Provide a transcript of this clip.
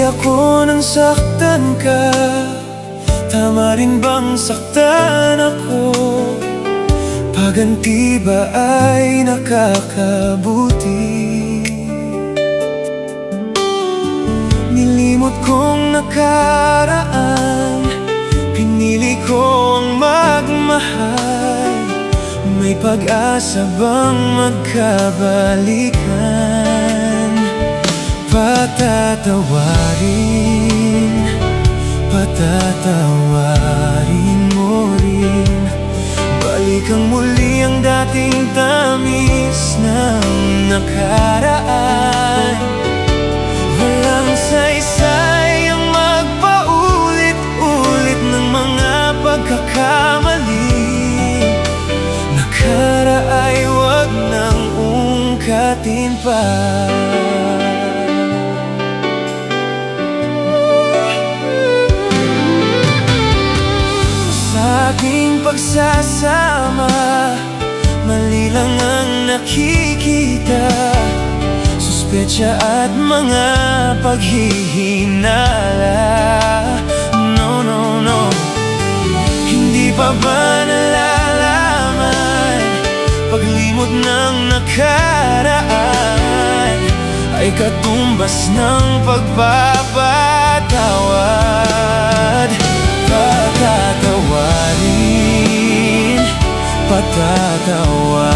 Ako nang saktan ka, tama rin bang saktan ako? Paganti ba ay nakakabuti? Nilimot kong nakaraan, pinili ko ang magmahal. May pag-asa bang magkabalikan? Patatawarin mo rin. Balikan muli ang dating tamis ng nakaraan. Walang saysay ang magpaulit-ulit ng mga pagkakamali. Nakaraay wag nang ungkatin pa. Aking pagsasama, mali lang ang nakikita. Suspetsya at mga paghihinala. No, no, no. Hindi pa ba nalalaman? Paglimot ng nakaraan ay katumbas ng pagpapatawad. Patatawarin